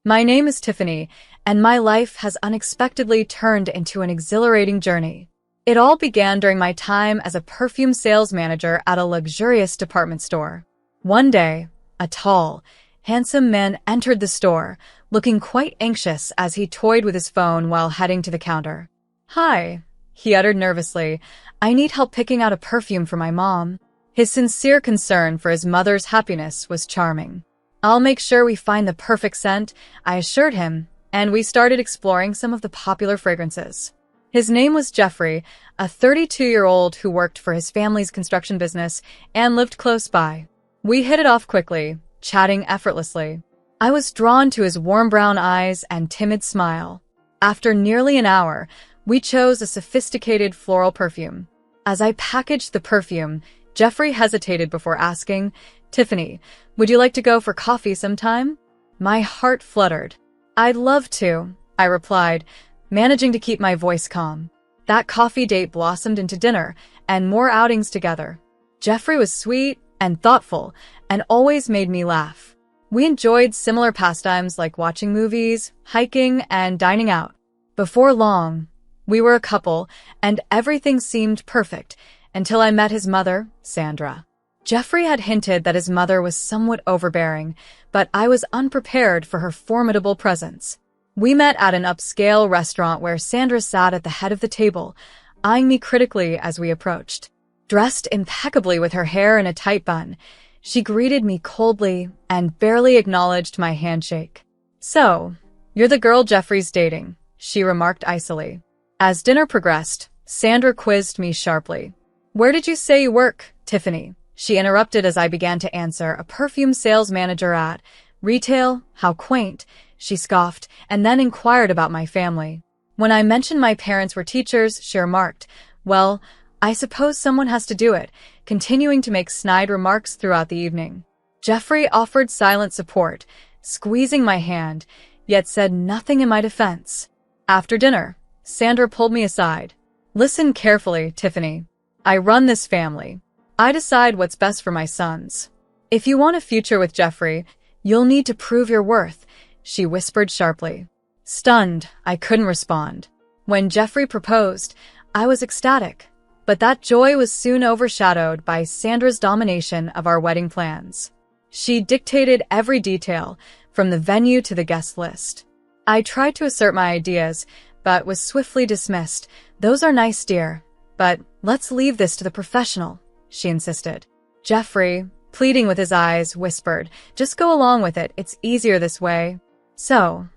My name is Tiffany, and my life has unexpectedly turned into an exhilarating journey. It all began during my time as a perfume sales manager at a luxurious department store. One day, a tall, handsome man entered the store, looking quite anxious as he toyed with his phone while heading to the counter. "Hi," he uttered nervously. "I need help picking out a perfume for my mom." His sincere concern for his mother's happiness was charming. "I'll make sure we find the perfect scent," I assured him, and we started exploring some of the popular fragrances. His name was Jeffrey, a 32-year-old who worked for his family's construction business and lived close by. We hit it off quickly, chatting effortlessly. I was drawn to his warm brown eyes and timid smile. After nearly an hour, we chose a sophisticated floral perfume. As I packaged the perfume, Jeffrey hesitated before asking, "Tiffany, would you like to go for coffee sometime?" My heart fluttered. "I'd love to," I replied, managing to keep my voice calm. That coffee date blossomed into dinner and more outings together. Jeffrey was sweet and thoughtful and always made me laugh. We enjoyed similar pastimes like watching movies, hiking, and dining out. Before long, we were a couple, and everything seemed perfect until I met his mother, Sandra. Jeffrey had hinted that his mother was somewhat overbearing, but I was unprepared for her formidable presence. We met at an upscale restaurant where Sandra sat at the head of the table, eyeing me critically as we approached. Dressed impeccably with her hair in a tight bun, she greeted me coldly and barely acknowledged my handshake. "So, you're the girl Jeffrey's dating," she remarked icily. As dinner progressed, Sandra quizzed me sharply. "Where did you say you work, Tiffany?" she interrupted as I began to answer. "A perfume sales manager at retail? How quaint," she scoffed, and then inquired about my family. When I mentioned my parents were teachers, she remarked, "Well, I suppose someone has to do it," continuing to make snide remarks throughout the evening. Jeffrey offered silent support, squeezing my hand, yet said nothing in my defense. After dinner, Sandra pulled me aside. "Listen carefully, Tiffany. I run this family. I decide what's best for my sons. If you want a future with Jeffrey, you'll need to prove your worth," she whispered sharply. Stunned, I couldn't respond. When Jeffrey proposed, I was ecstatic, but that joy was soon overshadowed by Sandra's domination of our wedding plans. She dictated every detail, from the venue to the guest list. I tried to assert my ideas, but was swiftly dismissed. "Those are nice, dear, but let's leave this to the professional," she insisted. Jeffrey, pleading with his eyes, whispered, "Just go along with it, it's easier this way." So,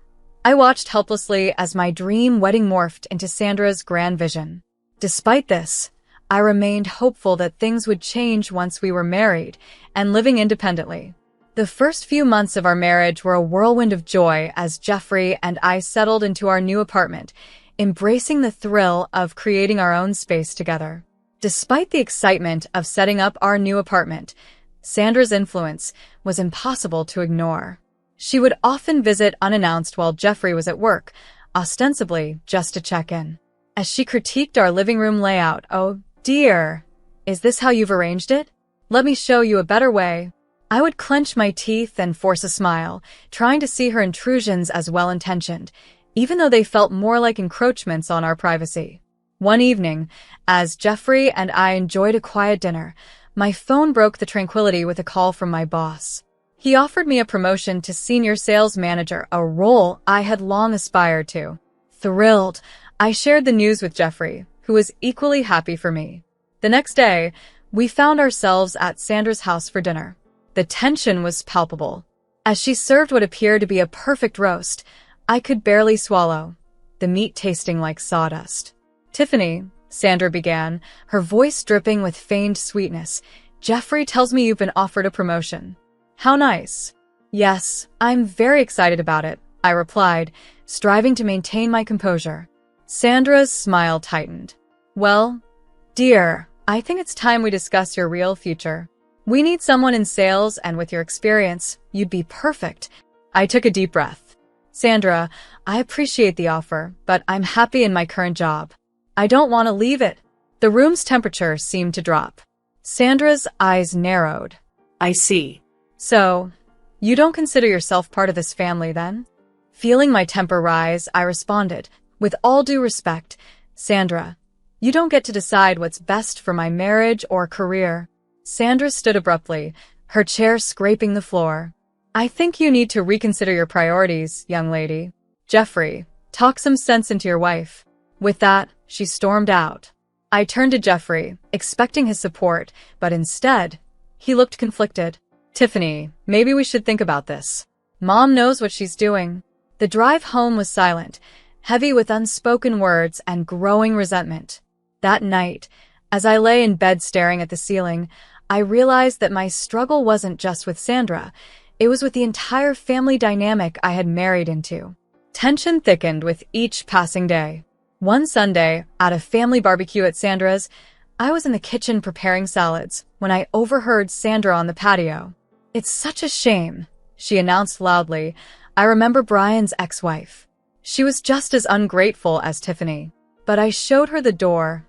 I watched helplessly as my dream wedding morphed into Sandra's grand vision. Despite this, I remained hopeful that things would change once we were married and living independently. The first few months of our marriage were a whirlwind of joy as Jeffrey and I settled into our new apartment, embracing the thrill of creating our own space together. Despite the excitement of setting up our new apartment, Sandra's influence was impossible to ignore. She would often visit unannounced while Jeffrey was at work, ostensibly just to check in. As she critiqued our living room layout, "Oh, dear, is this how you've arranged it? Let me show you a better way." I would clench my teeth and force a smile, trying to see her intrusions as well-intentioned, even though they felt more like encroachments on our privacy. One evening, as Jeffrey and I enjoyed a quiet dinner, my phone broke the tranquility with a call from my boss. He offered me a promotion to senior sales manager, a role I had long aspired to. Thrilled, I shared the news with Jeffrey, who was equally happy for me. The next day, we found ourselves at Sandra's house for dinner. The tension was palpable. As she served what appeared to be a perfect roast, I could barely swallow, the meat tasting like sawdust. "Tiffany," Sandra began, her voice dripping with feigned sweetness, "Jeffrey tells me you've been offered a promotion." "How nice." "Yes, I'm very excited about it," I replied, striving to maintain my composure. Sandra's smile tightened. "Well, dear, I think it's time we discuss your real future. We need someone in sales, and with your experience, you'd be perfect." I took a deep breath. "Sandra, I appreciate the offer, but I'm happy in my current job. I don't want to leave it." The room's temperature seemed to drop. Sandra's eyes narrowed. "I see." "So, you don't consider yourself part of this family then?" Feeling my temper rise, I responded, with all due respect, Sandra, you don't get to decide what's best for my marriage or career. Sandra stood abruptly, her chair scraping the floor. I think you need to reconsider your priorities, young lady. Jeffrey, talk some sense into your wife. With that, she stormed out. I turned to Jeffrey, expecting his support, but instead, he looked conflicted. Tiffany, maybe we should think about this. Mom knows what she's doing. The drive home was silent, heavy with unspoken words and growing resentment. That night, as I lay in bed staring at the ceiling, I realized that my struggle wasn't just with Sandra, it was with the entire family dynamic I had married into. Tension thickened with each passing day. One Sunday, at a family barbecue at Sandra's, I was in the kitchen preparing salads when I overheard Sandra on the patio. It's such a shame, she announced loudly. I remember Brian's ex-wife. She was just as ungrateful as Tiffany. But I showed her the door,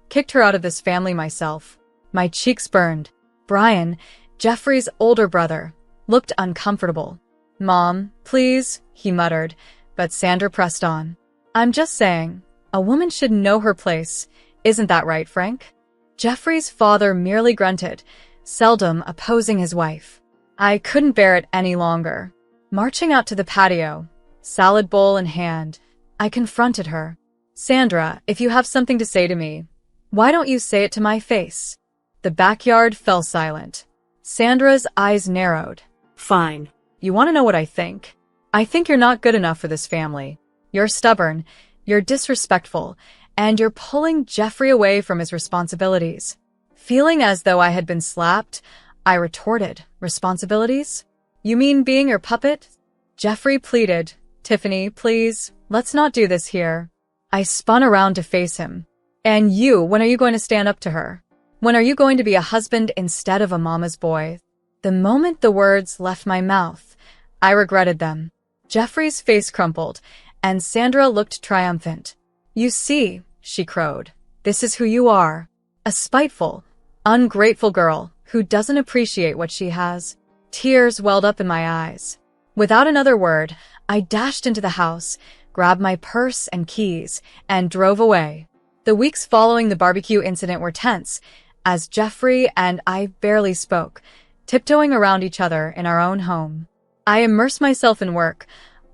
kicked her out of this family myself. My cheeks burned. Brian, Jeffrey's older brother, looked uncomfortable. Mom, please, he muttered, but Sandra pressed on. I'm just saying, a woman should know her place. Isn't that right, Frank? Jeffrey's father merely grunted, seldom opposing his wife. I couldn't bear it any longer. Marching out to the patio, salad bowl in hand, I confronted her. Sandra, if you have something to say to me, why don't you say it to my face? The backyard fell silent. Sandra's eyes narrowed. Fine. You want to know what I think? I think you're not good enough for this family. You're stubborn, you're disrespectful, and you're pulling Jeffrey away from his responsibilities. Feeling as though I had been slapped, I retorted, responsibilities? You mean being your puppet? Jeffrey pleaded, Tiffany, please, let's not do this here. I spun around to face him. And you, when are you going to stand up to her? When are you going to be a husband instead of a mama's boy? The moment the words left my mouth, I regretted them. Jeffrey's face crumpled, and Sandra looked triumphant. You see, she crowed, this is who you are. A spiteful, ungrateful girl who doesn't appreciate what she has. Tears welled up in my eyes. Without another word, I dashed into the house, grabbed my purse and keys, and drove away. The weeks following the barbecue incident were tense, as Jeffrey and I barely spoke, tiptoeing around each other in our own home. I immersed myself in work,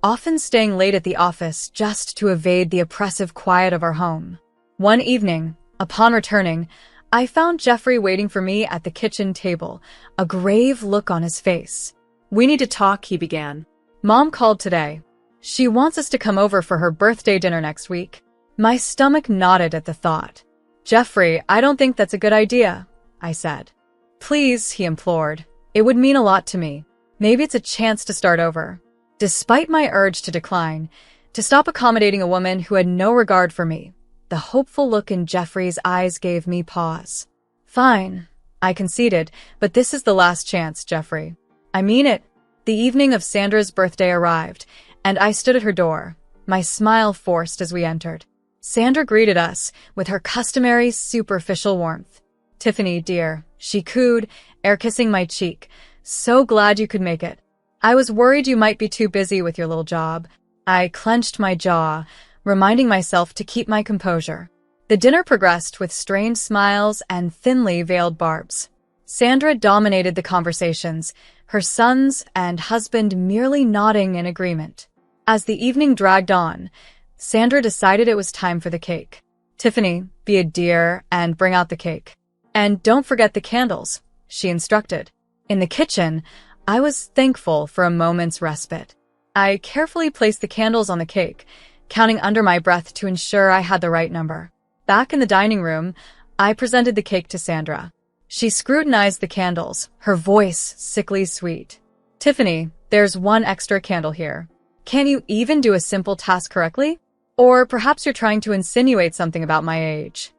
often staying late at the office just to evade the oppressive quiet of our home. One evening, upon returning, I found Jeffrey waiting for me at the kitchen table, a grave look on his face. We need to talk, he began. Mom called today. She wants us to come over for her birthday dinner next week. My stomach knotted at the thought. Jeffrey, I don't think that's a good idea, I said. Please, he implored. It would mean a lot to me. Maybe it's a chance to start over. Despite my urge to decline, to stop accommodating a woman who had no regard for me, the hopeful look in Jeffrey's eyes gave me pause. Fine, I conceded, but this is the last chance, Jeffrey. I mean it. The evening of Sandra's birthday arrived, and I stood at her door, my smile forced as we entered. Sandra greeted us with her customary superficial warmth. Tiffany, dear, she cooed, air-kissing my cheek. So glad you could make it. I was worried you might be too busy with your little job. I clenched my jaw, reminding myself to keep my composure. The dinner progressed with strained smiles and thinly veiled barbs. Sandra dominated the conversations, her sons and husband merely nodding in agreement. As the evening dragged on, Sandra decided it was time for the cake. Tiffany, be a dear and bring out the cake. And don't forget the candles, she instructed. In the kitchen, I was thankful for a moment's respite. I carefully placed the candles on the cake, counting under my breath to ensure I had the right number. Back in the dining room, I presented the cake to Sandra. She scrutinized the candles, her voice sickly sweet. Tiffany, there's one extra candle here. Can you even do a simple task correctly? Or perhaps you're trying to insinuate something about my age.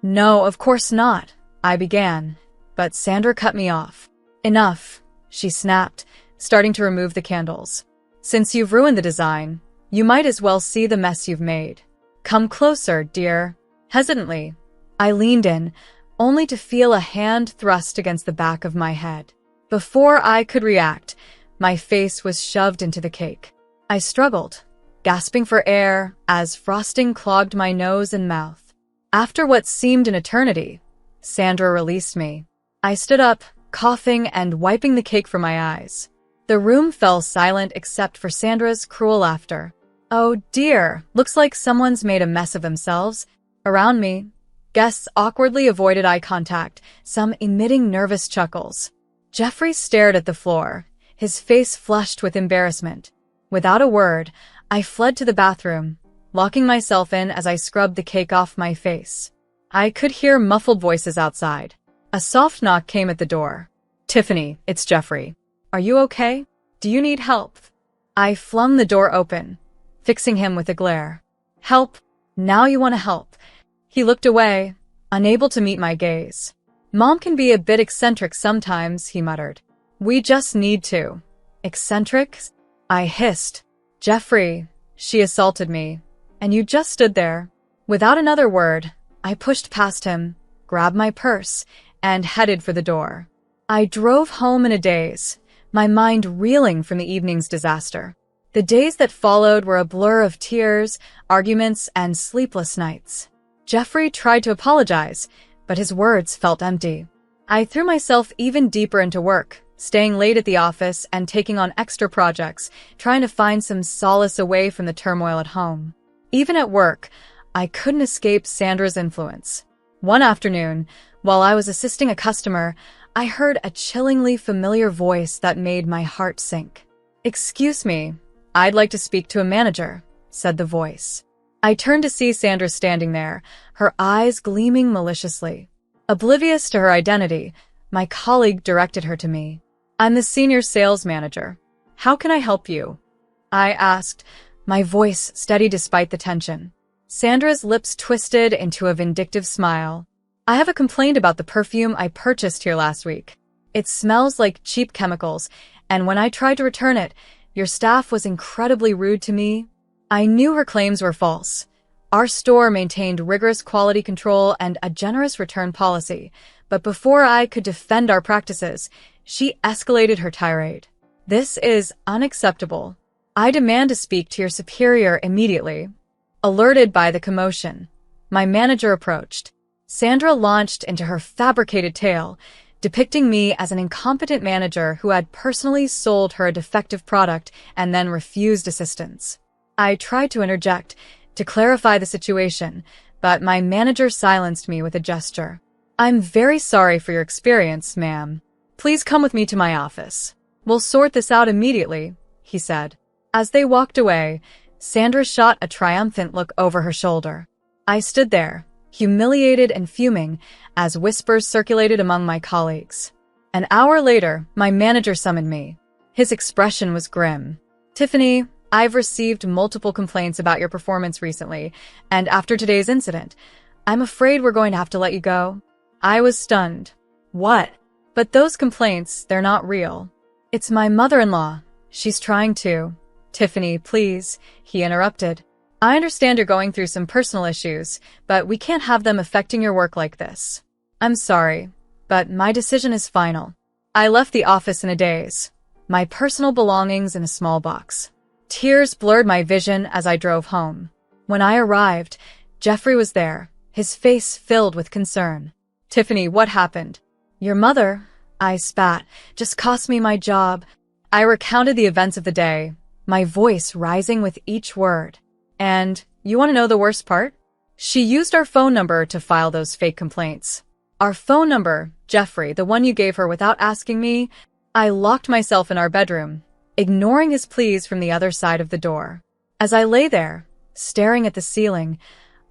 No, of course not, I began, but Sandra cut me off. Enough, she snapped, starting to remove the candles. Since you've ruined the design, you might as well see the mess you've made. Come closer, dear. Hesitantly, I leaned in, only to feel a hand thrust against the back of my head. Before I could react, my face was shoved into the cake. I struggled, gasping for air as frosting clogged my nose and mouth. After what seemed an eternity, Sandra released me. I stood up, coughing and wiping the cake from my eyes. The room fell silent except for Sandra's cruel laughter. Oh dear, looks like someone's made a mess of themselves. Around me, guests awkwardly avoided eye contact, some emitting nervous chuckles. Jeffrey stared at the floor, his face flushed with embarrassment. Without a word, I fled to the bathroom, locking myself in as I scrubbed the cake off my face. I could hear muffled voices outside. A soft knock came at the door. "Tiffany, it's Jeffrey. Are you okay? Do you need help?" I flung the door open, fixing him with a glare. "Help? Now you want to help?" He looked away, unable to meet my gaze. "Mom can be a bit eccentric sometimes," he muttered. "We just need to." "Eccentric?" I hissed. "Jeffrey, she assaulted me, and you just stood there." Without another word, I pushed past him, grabbed my purse, and headed for the door. I drove home in a daze, my mind reeling from the evening's disaster. The days that followed were a blur of tears, arguments, and sleepless nights. Jeffrey tried to apologize, but his words felt empty. I threw myself even deeper into work, staying late at the office and taking on extra projects, trying to find some solace away from the turmoil at home. Even at work, I couldn't escape Sandra's influence. One afternoon, while I was assisting a customer, I heard a chillingly familiar voice that made my heart sink. "Excuse me, I'd like to speak to a manager," said the voice. I turned to see Sandra standing there, her eyes gleaming maliciously. Oblivious to her identity, my colleague directed her to me. "I'm the senior sales manager. How can I help you?" I asked, my voice steady despite the tension. Sandra's lips twisted into a vindictive smile. "I have a complaint about the perfume I purchased here last week. It smells like cheap chemicals, and when I tried to return it, your staff was incredibly rude to me." I knew her claims were false. Our store maintained rigorous quality control and a generous return policy, but before I could defend our practices, she escalated her tirade. "This is unacceptable. I demand to speak to your superior immediately." Alerted by the commotion, my manager approached. Sandra launched into her fabricated tale, depicting me as an incompetent manager who had personally sold her a defective product and then refused assistance. I tried to interject, to clarify the situation, but my manager silenced me with a gesture. "I'm very sorry for your experience, ma'am. Please come with me to my office. We'll sort this out immediately," he said. As they walked away, Sandra shot a triumphant look over her shoulder. I stood there, humiliated and fuming, as whispers circulated among my colleagues. An hour later, my manager summoned me. His expression was grim. "Tiffany, I've received multiple complaints about your performance recently, and after today's incident, I'm afraid we're going to have to let you go." I was stunned. "What?" "But those complaints, they're not real. It's my mother-in-law. She's trying to—" "Tiffany, please," he interrupted. "I understand you're going through some personal issues, but we can't have them affecting your work like this. I'm sorry, but my decision is final." I left the office in a daze, my personal belongings in a small box. Tears blurred my vision as I drove home. When I arrived, Jeffrey was there, his face filled with concern. "Tiffany, what happened?" "Your mother," I spat, "just cost me my job." I recounted the events of the day, my voice rising with each word. "And you want to know the worst part? She used our phone number to file those fake complaints." "Our phone number, Jeffrey, the one you gave her without asking me?" I locked myself in our bedroom, ignoring his pleas from the other side of the door. As I lay there, staring at the ceiling,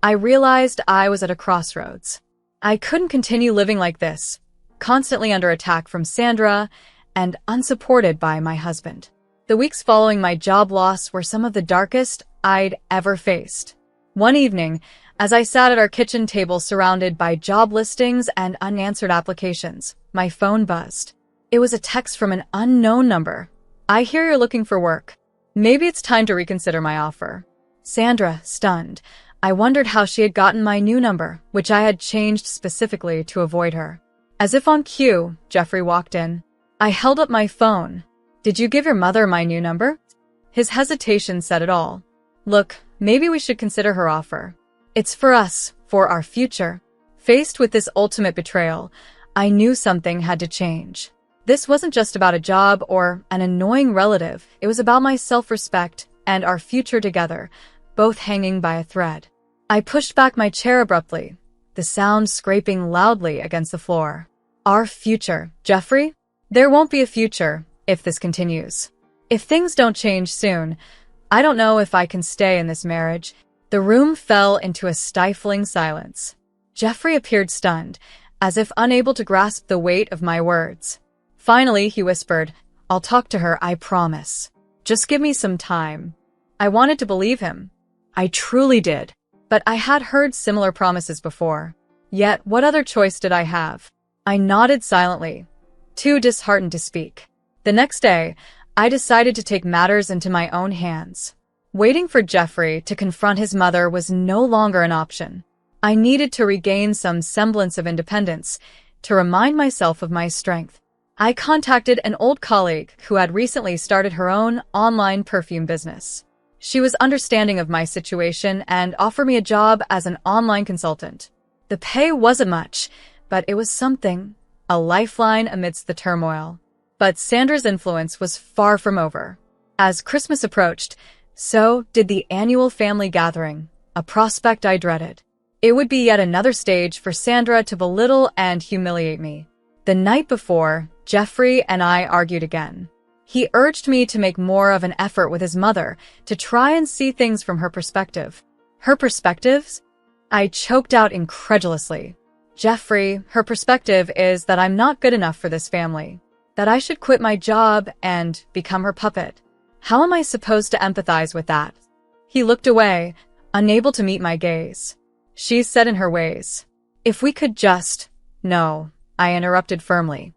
I realized I was at a crossroads. I couldn't continue living like this, constantly under attack from Sandra and unsupported by my husband. The weeks following my job loss were some of the darkest I'd ever faced. One evening, as I sat at our kitchen table surrounded by job listings and unanswered applications, my phone buzzed. It was a text from an unknown number. "I hear you're looking for work. Maybe it's time to reconsider my offer." Sandra, stunned. I wondered how she had gotten my new number, which I had changed specifically to avoid her. As if on cue, Jeffrey walked in. I held up my phone. "Did you give your mother my new number?" His hesitation said it all. Look, maybe we should consider her offer. It's for us, for our future. Faced with this ultimate betrayal, I knew something had to change. This wasn't just about a job or an annoying relative. It was about my self-respect and our future together, both hanging by a thread. I pushed back my chair abruptly, the sound scraping loudly against the floor. Our future, Jeffrey? There won't be a future if this continues. If things don't change soon, I don't know if I can stay in this marriage. The room fell into a stifling silence. Jeffrey appeared stunned, as if unable to grasp the weight of my words. Finally, he whispered, I'll talk to her, I promise. Just give me some time. I wanted to believe him. I truly did. But I had heard similar promises before. Yet, what other choice did I have? I nodded silently, too disheartened to speak. The next day, I decided to take matters into my own hands. Waiting for Jeffrey to confront his mother was no longer an option. I needed to regain some semblance of independence, to remind myself of my strength. I contacted an old colleague who had recently started her own online perfume business. She was understanding of my situation and offered me a job as an online consultant. The pay wasn't much, but it was something, a lifeline amidst the turmoil. But Sandra's influence was far from over. As Christmas approached, so did the annual family gathering, a prospect I dreaded. It would be yet another stage for Sandra to belittle and humiliate me. The night before, Jeffrey and I argued again. He urged me to make more of an effort with his mother, to try and see things from her perspective. Her perspectives? I choked out incredulously. Jeffrey, her perspective is that I'm not good enough for this family, that I should quit my job and become her puppet. How am I supposed to empathize with that? He looked away, unable to meet my gaze. She said in her ways, If we could just... No, I interrupted firmly.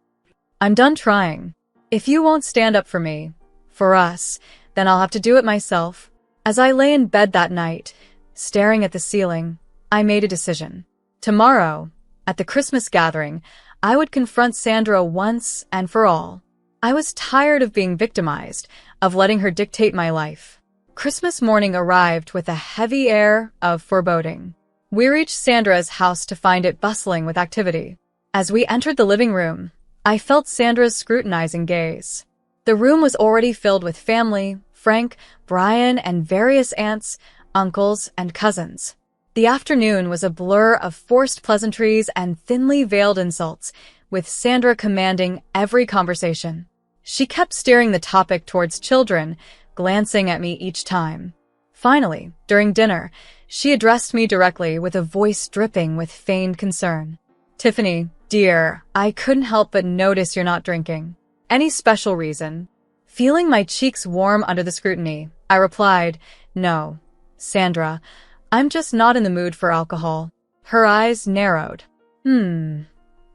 I'm done trying. If you won't stand up for me, for us, then I'll have to do it myself. As I lay in bed that night, staring at the ceiling, I made a decision. Tomorrow, at the Christmas gathering, I would confront Sandra once and for all. I was tired of being victimized, of letting her dictate my life. Christmas morning arrived with a heavy air of foreboding. We reached Sandra's house to find it bustling with activity. As we entered the living room, I felt Sandra's scrutinizing gaze. The room was already filled with family, Frank, Brian, and various aunts, uncles, and cousins. The afternoon was a blur of forced pleasantries and thinly veiled insults, with Sandra commanding every conversation. She kept steering the topic towards children, glancing at me each time. Finally, during dinner, she addressed me directly with a voice dripping with feigned concern. Tiffany, dear, I couldn't help but notice you're not drinking. Any special reason? Feeling my cheeks warm under the scrutiny, I replied, No, Sandra, I'm just not in the mood for alcohol. Her eyes narrowed.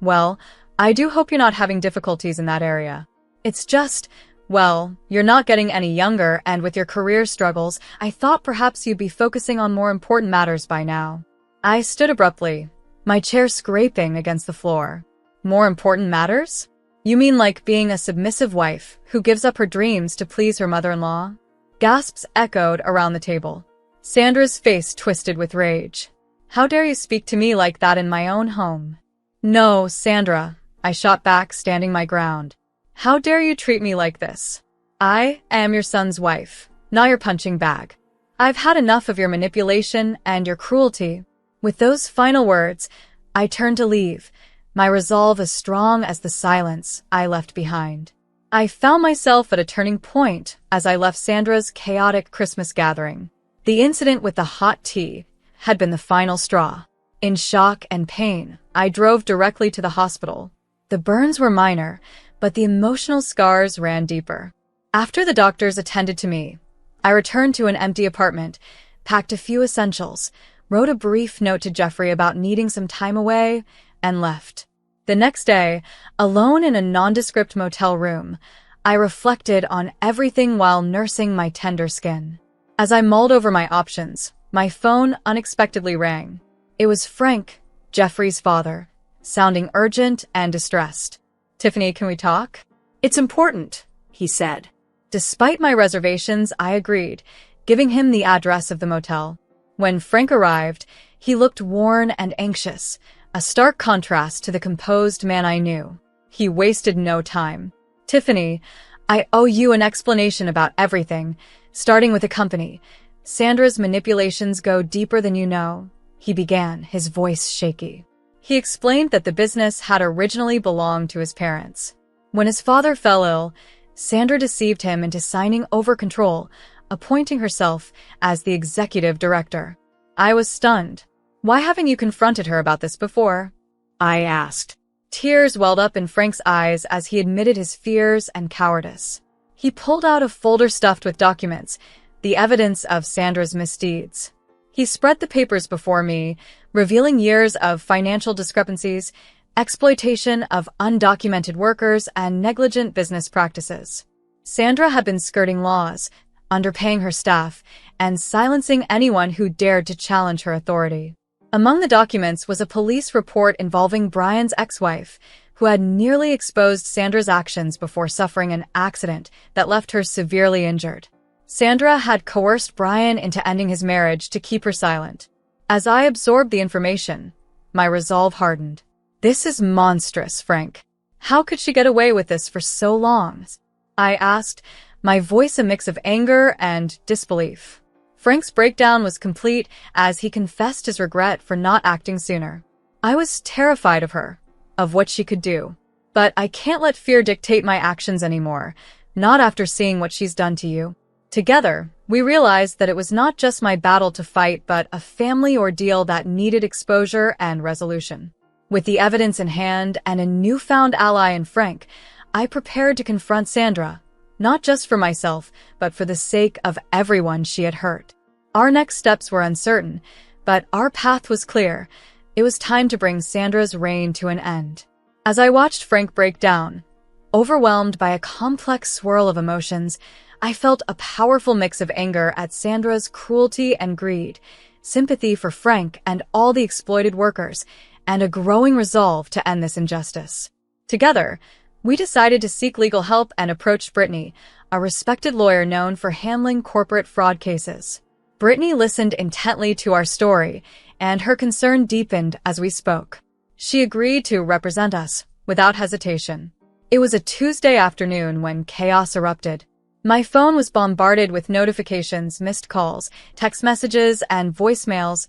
Well, I do hope you're not having difficulties in that area. It's just, well, you're not getting any younger, and with your career struggles, I thought perhaps you'd be focusing on more important matters by now. I stood abruptly, my chair scraping against the floor. More important matters? You mean like being a submissive wife who gives up her dreams to please her mother-in-law? Gasps echoed around the table. Sandra's face twisted with rage. How dare you speak to me like that in my own home? No, Sandra, I shot back, standing my ground. How dare you treat me like this? I am your son's wife, not your punching bag. I've had enough of your manipulation and your cruelty. With those final words, I turned to leave, my resolve as strong as the silence I left behind. I found myself at a turning point as I left Sandra's chaotic Christmas gathering. The incident with the hot tea had been the final straw. In shock and pain, I drove directly to the hospital. The burns were minor, but the emotional scars ran deeper. After the doctors attended to me, I returned to an empty apartment, packed a few essentials, wrote a brief note to Jeffrey about needing some time away, and left. The next day, alone in a nondescript motel room, I reflected on everything while nursing my tender skin. As I mulled over my options, my phone unexpectedly rang. It was Frank, Jeffrey's father, sounding urgent and distressed. Tiffany, can we talk? It's important, he said. Despite my reservations, I agreed, giving him the address of the motel. When Frank arrived, he looked worn and anxious, a stark contrast to the composed man I knew. He wasted no time. "Tiffany, I owe you an explanation about everything, starting with the company. Sandra's manipulations go deeper than you know," he began, his voice shaky. He explained that the business had originally belonged to his parents. When his father fell ill, Sandra deceived him into signing over control, appointing herself as the executive director. I was stunned. "Why haven't you confronted her about this before?" I asked. Tears welled up in Frank's eyes as he admitted his fears and cowardice. He pulled out a folder stuffed with documents, the evidence of Sandra's misdeeds. He spread the papers before me, revealing years of financial discrepancies, exploitation of undocumented workers, and negligent business practices. Sandra had been skirting laws, underpaying her staff, and silencing anyone who dared to challenge her authority. Among the documents was a police report involving Brian's ex-wife, who had nearly exposed Sandra's actions before suffering an accident that left her severely injured. Sandra had coerced Brian into ending his marriage to keep her silent. As I absorbed the information, my resolve hardened. "This is monstrous, Frank. How could she get away with this for so long?" I asked, my voice a mix of anger and disbelief. Frank's breakdown was complete as he confessed his regret for not acting sooner. "I was terrified of her, of what she could do. But I can't let fear dictate my actions anymore, not after seeing what she's done to you." Together, we realized that it was not just my battle to fight, but a family ordeal that needed exposure and resolution. With the evidence in hand and a newfound ally in Frank, I prepared to confront Sandra, not just for myself, but for the sake of everyone she had hurt. Our next steps were uncertain, but our path was clear. It was time to bring Sandra's reign to an end. As I watched Frank break down, overwhelmed by a complex swirl of emotions, I felt a powerful mix of anger at Sandra's cruelty and greed, sympathy for Frank and all the exploited workers, and a growing resolve to end this injustice. Together, we decided to seek legal help and approached Brittany, a respected lawyer known for handling corporate fraud cases. Brittany listened intently to our story, and her concern deepened as we spoke. She agreed to represent us without hesitation. It was a Tuesday afternoon when chaos erupted. My phone was bombarded with notifications, missed calls, text messages, and voicemails,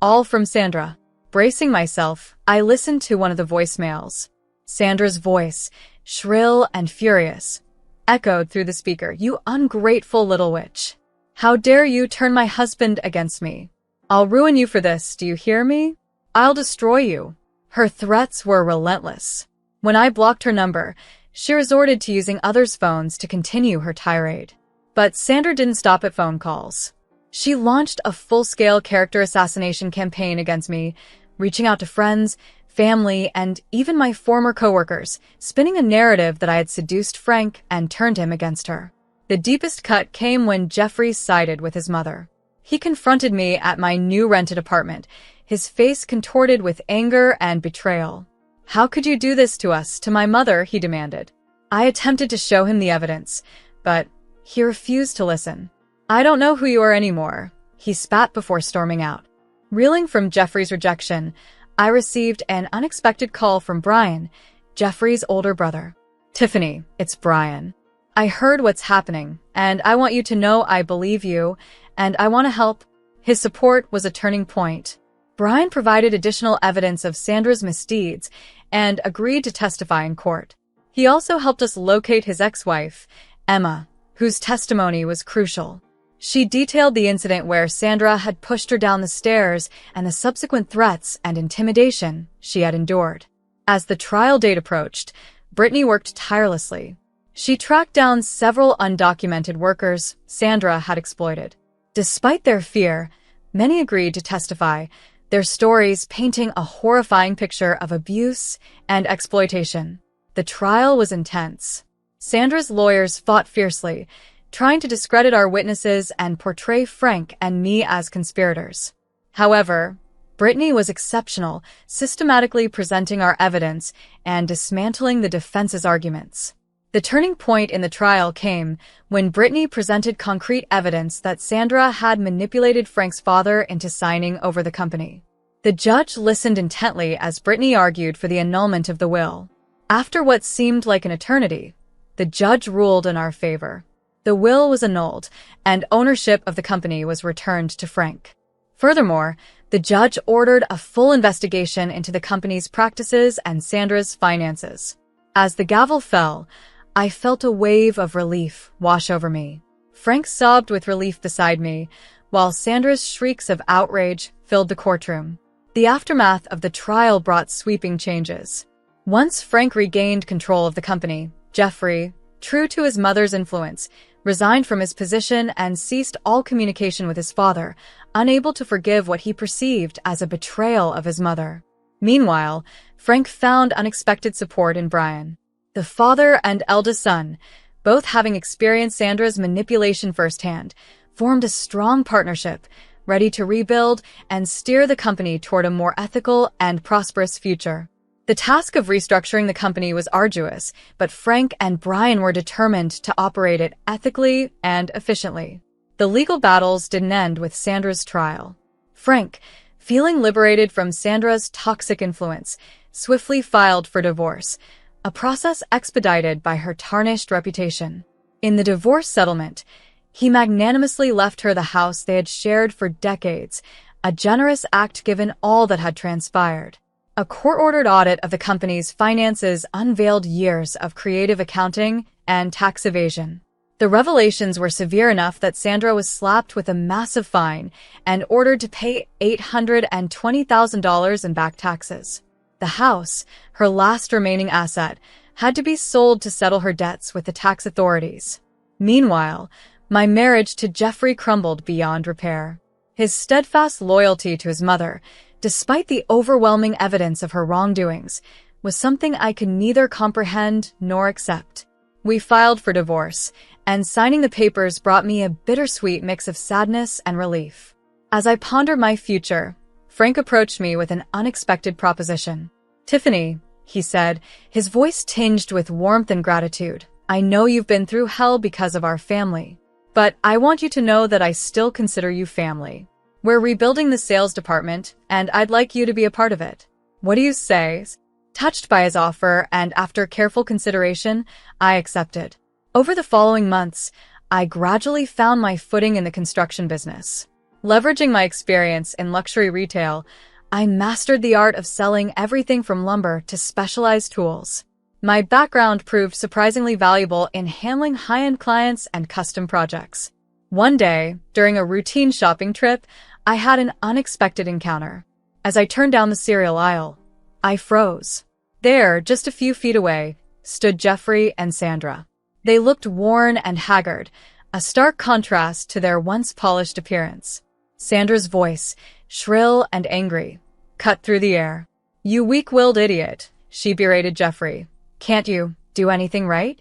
all from Sandra. Bracing myself, I listened to one of the voicemails. Sandra's voice, shrill and furious, echoed through the speaker. "You ungrateful little witch. How dare you turn my husband against me? I'll ruin you for this, do you hear me? I'll destroy you." Her threats were relentless. When I blocked her number, she resorted to using others' phones to continue her tirade. But Sandra didn't stop at phone calls. She launched a full-scale character assassination campaign against me, reaching out to friends, family, and even my former coworkers, spinning a narrative that I had seduced Frank and turned him against her. The deepest cut came when Jeffrey sided with his mother. He confronted me at my new rented apartment, his face contorted with anger and betrayal. "How could you do this to us, to my mother?" he demanded. I attempted to show him the evidence, but he refused to listen. "I don't know who you are anymore," he spat before storming out. Reeling from Jeffrey's rejection, I received an unexpected call from Brian, Jeffrey's older brother. "Tiffany, it's Brian. I heard what's happening, and I want you to know I believe you, and I want to help." His support was a turning point. Brian provided additional evidence of Sandra's misdeeds and agreed to testify in court. He also helped us locate his ex-wife, Emma, whose testimony was crucial. She detailed the incident where Sandra had pushed her down the stairs and the subsequent threats and intimidation she had endured. As the trial date approached, Brittany worked tirelessly. She tracked down several undocumented workers Sandra had exploited. Despite their fear, many agreed to testify, their stories painting a horrifying picture of abuse and exploitation. The trial was intense. Sandra's lawyers fought fiercely, trying to discredit our witnesses and portray Frank and me as conspirators. However, Brittany was exceptional, systematically presenting our evidence and dismantling the defense's arguments. The turning point in the trial came when Brittany presented concrete evidence that Sandra had manipulated Frank's father into signing over the company. The judge listened intently as Brittany argued for the annulment of the will. After what seemed like an eternity, the judge ruled in our favor. The will was annulled, and ownership of the company was returned to Frank. Furthermore, the judge ordered a full investigation into the company's practices and Sandra's finances. As the gavel fell, I felt a wave of relief wash over me. Frank sobbed with relief beside me, while Sandra's shrieks of outrage filled the courtroom. The aftermath of the trial brought sweeping changes. Once Frank regained control of the company, Jeffrey, true to his mother's influence, resigned from his position and ceased all communication with his father, unable to forgive what he perceived as a betrayal of his mother. Meanwhile, Frank found unexpected support in Brian. The father and eldest son, both having experienced Sandra's manipulation firsthand, formed a strong partnership, ready to rebuild and steer the company toward a more ethical and prosperous future. The task of restructuring the company was arduous, but Frank and Brian were determined to operate it ethically and efficiently. The legal battles didn't end with Sandra's trial. Frank, feeling liberated from Sandra's toxic influence, swiftly filed for divorce, a process expedited by her tarnished reputation. In the divorce settlement, he magnanimously left her the house they had shared for decades, a generous act given all that had transpired. A court-ordered audit of the company's finances unveiled years of creative accounting and tax evasion. The revelations were severe enough that Sandra was slapped with a massive fine and ordered to pay $820,000 in back taxes. The house, her last remaining asset, had to be sold to settle her debts with the tax authorities. Meanwhile, my marriage to Jeffrey crumbled beyond repair. His steadfast loyalty to his mother, despite the overwhelming evidence of her wrongdoings, was something I could neither comprehend nor accept. We filed for divorce, and signing the papers brought me a bittersweet mix of sadness and relief. As I pondered my future, Frank approached me with an unexpected proposition. "Tiffany," he said, his voice tinged with warmth and gratitude, "I know you've been through hell because of our family, but I want you to know that I still consider you family. We're rebuilding the sales department, and I'd like you to be a part of it. What do you say?" Touched by his offer, and after careful consideration, I accepted. Over the following months, I gradually found my footing in the construction business. Leveraging my experience in luxury retail, I mastered the art of selling everything from lumber to specialized tools. My background proved surprisingly valuable in handling high-end clients and custom projects. One day, during a routine shopping trip, I had an unexpected encounter. As I turned down the cereal aisle, I froze. There, just a few feet away, stood Jeffrey and Sandra. They looked worn and haggard, a stark contrast to their once polished appearance. Sandra's voice, shrill and angry, cut through the air. "You weak-willed idiot," she berated Jeffrey. "Can't you do anything right?"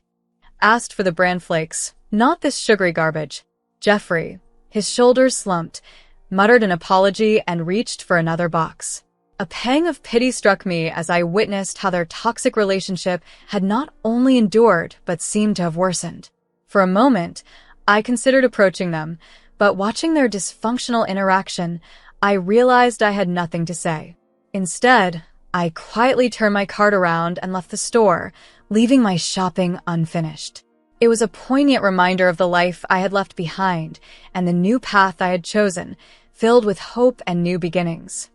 "Asked for the bran flakes, not this sugary garbage." Jeffrey, his shoulders slumped, muttered an apology and reached for another box. A pang of pity struck me as I witnessed how their toxic relationship had not only endured but seemed to have worsened. For a moment, I considered approaching them, but watching their dysfunctional interaction, I realized I had nothing to say. Instead, I quietly turned my cart around and left the store, leaving my shopping unfinished. It was a poignant reminder of the life I had left behind and the new path I had chosen, filled with hope and new beginnings.